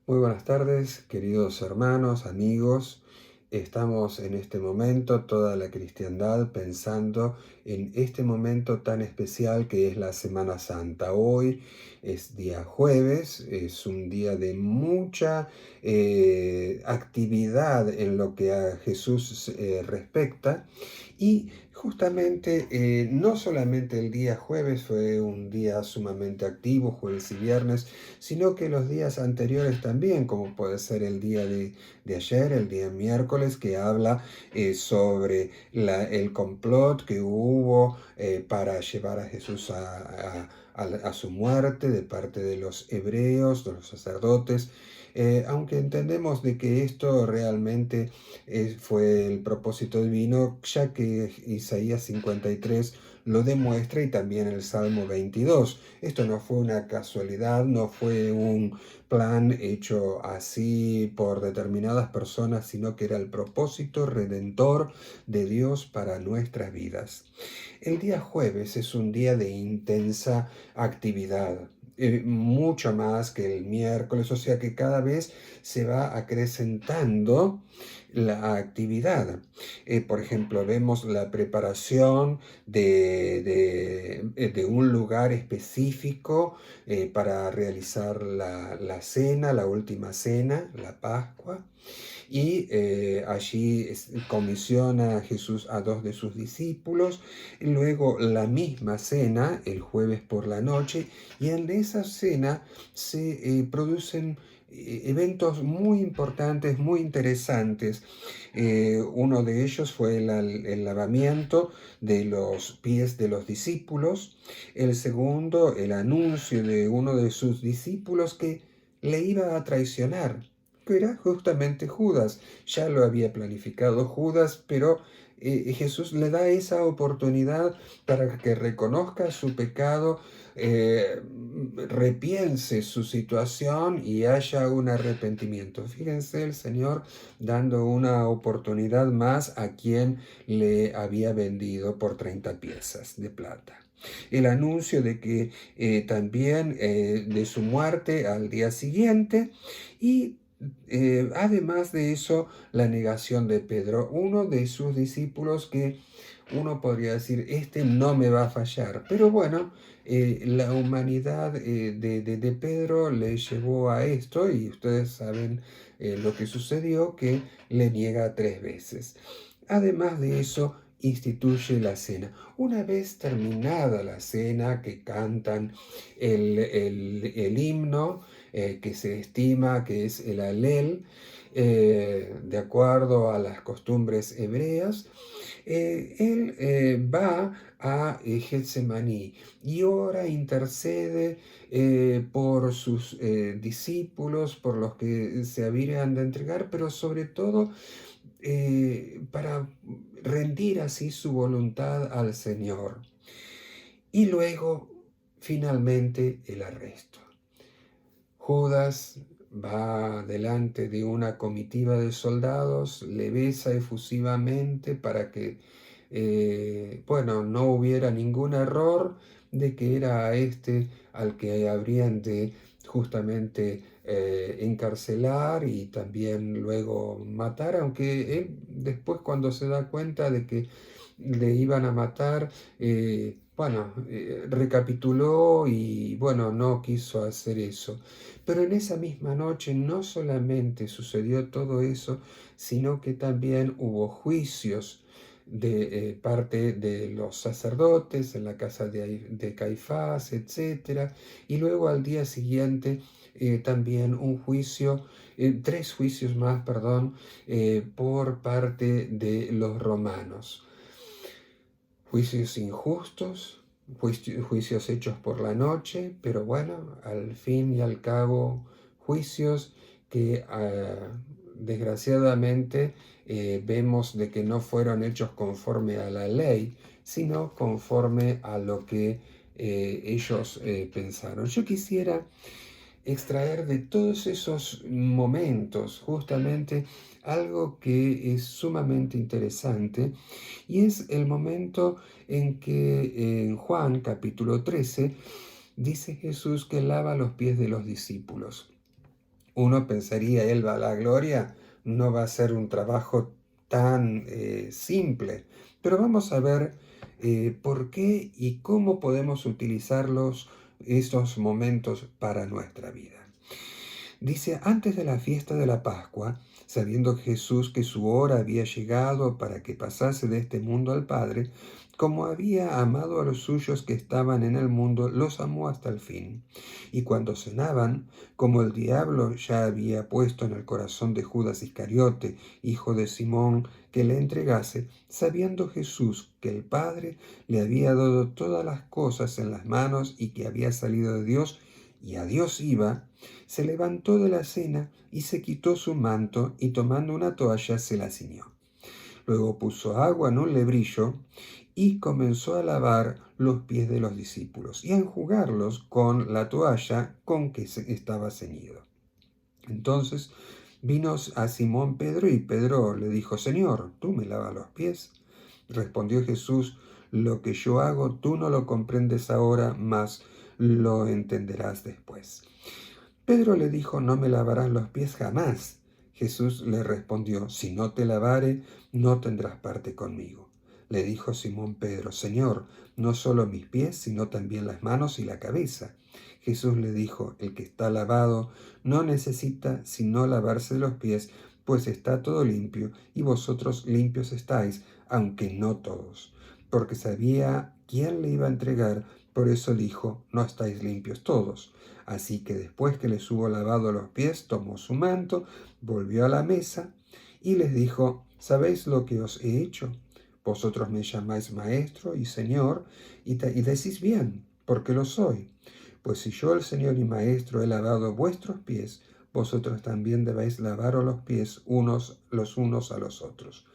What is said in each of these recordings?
Muy buenas tardes, queridos hermanos, amigos. Estamos en este momento, toda la cristiandad, pensando en este momento tan especial que es la Semana Santa. Hoy es día jueves, es un día de mucha actividad en lo que a Jesús respecta. Y justamente no solamente el día jueves fue un día sumamente activo, jueves y viernes, sino que los días anteriores también, como puede ser el día de ayer, el día miércoles, que habla sobre el complot que hubo para llevar a Jesús a su muerte de parte de los hebreos, de los sacerdotes. Aunque entendemos de que esto realmente fue el propósito divino, ya que Isaías 53 lo demuestra y también el Salmo 22. Esto no fue una casualidad, no fue un plan hecho así por determinadas personas, sino que era el propósito redentor de Dios para nuestras vidas. El día jueves es un día de intensa actividad. Mucho más que el miércoles, o sea que cada vez se va acrecentando la actividad. Por ejemplo, vemos la preparación de un lugar específico para realizar la cena, la última cena, la Pascua. Y allí comisiona a Jesús a dos de sus discípulos, y luego la misma cena el jueves por la noche, y en esa cena se producen eventos muy importantes, muy interesantes. Uno de ellos fue el lavamiento de los pies de los discípulos, el segundo, el anuncio de uno de sus discípulos que le iba a traicionar, que era justamente Judas. Ya lo había planificado Judas, pero Jesús le da esa oportunidad para que reconozca su pecado, repiense su situación y haya un arrepentimiento. Fíjense el Señor dando una oportunidad más a quien le había vendido por 30 piezas de plata. El anuncio de que también de su muerte al día siguiente, y además de eso, la negación de Pedro, uno de sus discípulos que uno podría decir, este no me va a fallar. Pero bueno, la humanidad de Pedro le llevó a esto, y ustedes saben lo que sucedió, que le niega 3 veces. Además de eso, instituye la cena. Una vez terminada la cena, que cantan el himno, que se estima que es el Alel, de acuerdo a las costumbres hebreas, él va a Getsemaní y ora, intercede por sus discípulos, por los que se habrían de entregar, pero sobre todo para rendir así su voluntad al Señor. Y luego, finalmente, el arresto. Judas va delante de una comitiva de soldados, le besa efusivamente para que, bueno, no hubiera ningún error de que era a este al que habrían de justamente encarcelar y también luego matar, aunque él después, cuando se da cuenta de que le iban a matar, bueno, recapituló y bueno, no quiso hacer eso. Pero en esa misma noche no solamente sucedió todo eso, sino que también hubo juicios de parte de los sacerdotes en la casa de Caifás, etcétera. Y luego al día siguiente también un juicio, 3 juicios más, perdón, por parte de los romanos. Juicios injustos, juicios hechos por la noche, pero bueno, al fin y al cabo, juicios que desgraciadamente vemos de que no fueron hechos conforme a la ley, sino conforme a lo que ellos pensaron. Yo quisiera extraer de todos esos momentos justamente algo que es sumamente interesante, y es el momento en que en Juan capítulo 13 dice Jesús que lava los pies de los discípulos. Uno pensaría, él va a la gloria, no va a ser un trabajo tan simple, pero vamos a ver por qué y cómo podemos utilizarlos estos momentos para nuestra vida. Dice, antes de la fiesta de la Pascua, sabiendo Jesús que su hora había llegado para que pasase de este mundo al Padre, como había amado a los suyos que estaban en el mundo, los amó hasta el fin. Y cuando cenaban, como el diablo ya había puesto en el corazón de Judas Iscariote, hijo de Simón, que le entregase, sabiendo Jesús que el Padre le había dado todas las cosas en las manos y que había salido de Dios y a Dios iba, se levantó de la cena y se quitó su manto y tomando una toalla se la ciñó. Luego puso agua en un lebrillo y comenzó a lavar los pies de los discípulos y a enjugarlos con la toalla con que estaba ceñido. Entonces vino a Simón Pedro y Pedro le dijo, Señor, ¿tú me lavas los pies? Respondió Jesús, lo que yo hago tú no lo comprendes ahora, mas lo entenderás después. Pedro le dijo, no me lavarás los pies jamás. Jesús le respondió, si no te lavare, no tendrás parte conmigo. Le dijo Simón Pedro, Señor, no solo mis pies, sino también las manos y la cabeza. Jesús le dijo, el que está lavado no necesita sino lavarse los pies, pues está todo limpio, y vosotros limpios estáis, aunque no todos. Porque sabía quién le iba a entregar, por eso dijo, no estáis limpios todos. Así que después que les hubo lavado los pies, tomó su manto, volvió a la mesa y les dijo, ¿sabéis lo que os he hecho? Vosotros me llamáis maestro y señor y decís bien, porque lo soy. Pues si yo, el Señor y Maestro, he lavado vuestros pies, vosotros también debéis lavaros los pies los unos a los otros.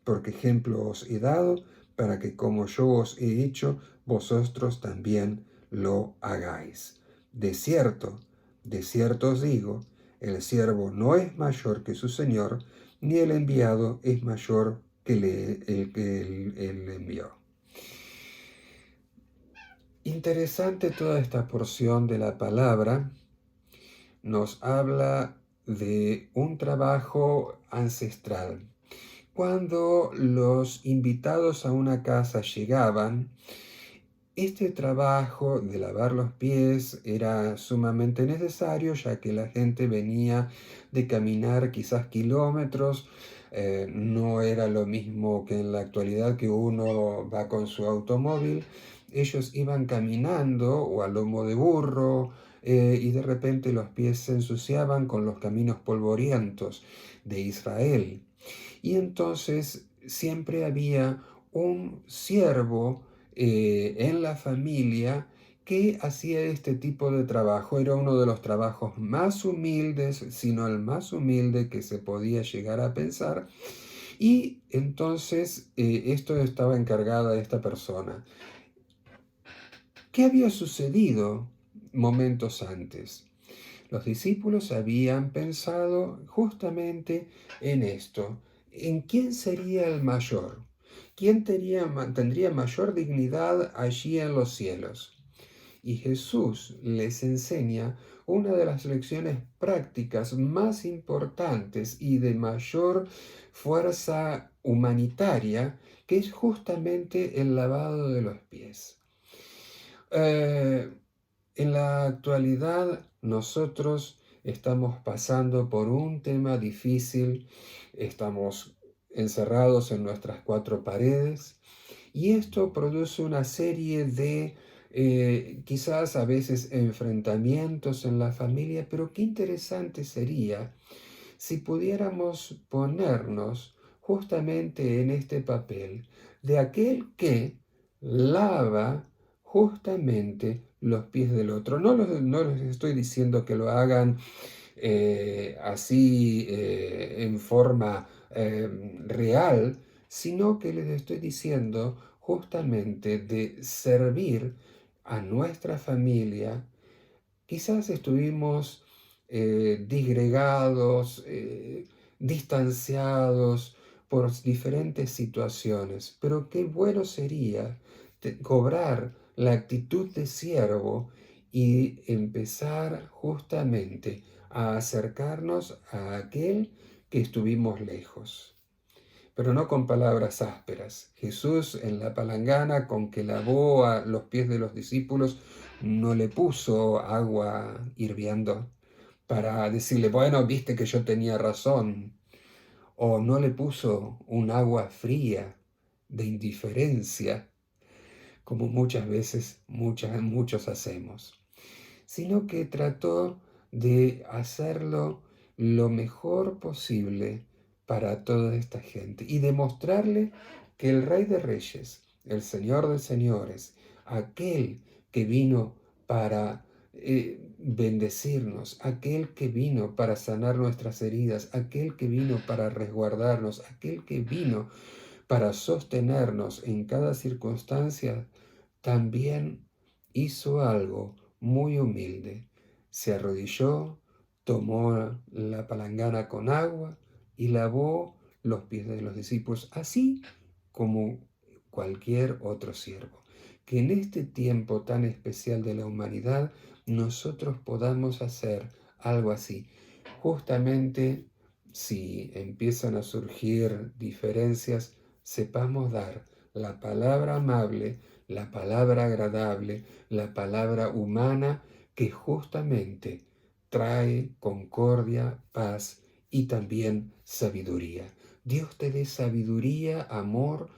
Porque ejemplo os he dado para que como yo os he hecho, vosotros también lo hagáis. De cierto os digo, el siervo no es mayor que su Señor, ni el enviado es mayor que el que él envió. Interesante toda esta porción de la palabra. Nos habla de un trabajo ancestral. Cuando los invitados a una casa llegaban, este trabajo de lavar los pies era sumamente necesario, ya que la gente venía de caminar quizás kilómetros. No era lo mismo que en la actualidad, que uno va con su automóvil. Ellos iban caminando o a lomo de burro, y de repente los pies se ensuciaban con los caminos polvorientos de Israel. Y entonces siempre había un siervo en la familia que hacía este tipo de trabajo. Era uno de los trabajos más humildes, sino el más humilde que se podía llegar a pensar. Y entonces esto estaba encargada de esta persona. ¿Qué había sucedido momentos antes? Los discípulos habían pensado justamente en esto, en quién sería el mayor, quién tendría mayor dignidad allí en los cielos. Y Jesús les enseña una de las lecciones prácticas más importantes y de mayor fuerza humanitaria, que es justamente el lavado de los pies. Eh, en la actualidad nosotros estamos pasando por un tema difícil, estamos encerrados en nuestras cuatro paredes y esto produce una serie de quizás a veces enfrentamientos en la familia, pero qué interesante sería si pudiéramos ponernos justamente en este papel de aquel que lava justamente los pies del otro. No les estoy diciendo que lo hagan así en forma real, sino que les estoy diciendo justamente de servir a nuestra familia. Quizás estuvimos disgregados, distanciados por diferentes situaciones, pero qué bueno sería cobrar la actitud de siervo y empezar justamente a acercarnos a aquel que estuvimos lejos, pero no con palabras ásperas. Jesús en la palangana con que lavó a los pies de los discípulos no le puso agua hirviendo para decirle, bueno, viste que yo tenía razón, o no le puso un agua fría de indiferencia, como muchas veces muchos hacemos, sino que trató de hacerlo lo mejor posible para toda esta gente y demostrarle que el Rey de Reyes, el Señor de Señores, aquel que vino para bendecirnos, aquel que vino para sanar nuestras heridas, aquel que vino para resguardarnos, aquel que vino para sostenernos en cada circunstancia, también hizo algo muy humilde. Se arrodilló, tomó la palangana con agua y lavó los pies de los discípulos, así como cualquier otro siervo. Que en este tiempo tan especial de la humanidad nosotros podamos hacer algo así. Justamente si empiezan a surgir diferencias, sepamos dar la palabra amable, la palabra agradable, la palabra humana que justamente trae concordia, paz y también sabiduría. Dios te dé sabiduría, amor,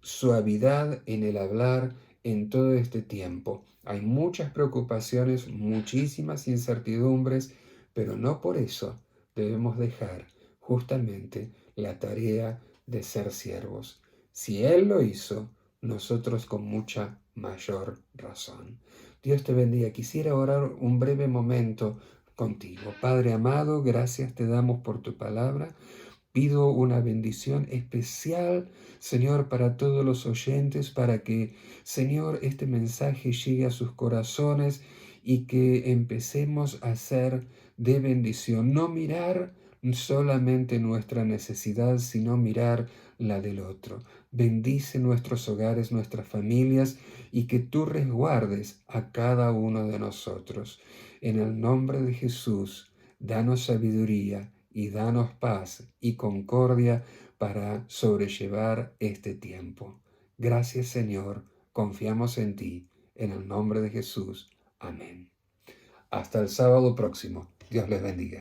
suavidad en el hablar en todo este tiempo. Hay muchas preocupaciones, muchísimas incertidumbres, pero no por eso debemos dejar justamente la tarea de ser siervos. Si Él lo hizo, nosotros con mucha mayor razón. Dios te bendiga. Quisiera orar un breve momento contigo. Padre amado, gracias te damos por tu palabra. Pido una bendición especial, Señor, para todos los oyentes, para que, Señor, este mensaje llegue a sus corazones y que empecemos a ser de bendición. No mirar solamente nuestra necesidad, sino mirar la del otro. Bendice nuestros hogares, nuestras familias y que tú resguardes a cada uno de nosotros. En el nombre de Jesús, danos sabiduría y danos paz y concordia para sobrellevar este tiempo. Gracias, Señor, confiamos en ti, en el nombre de Jesús. Amén. Hasta el sábado próximo. Dios les bendiga.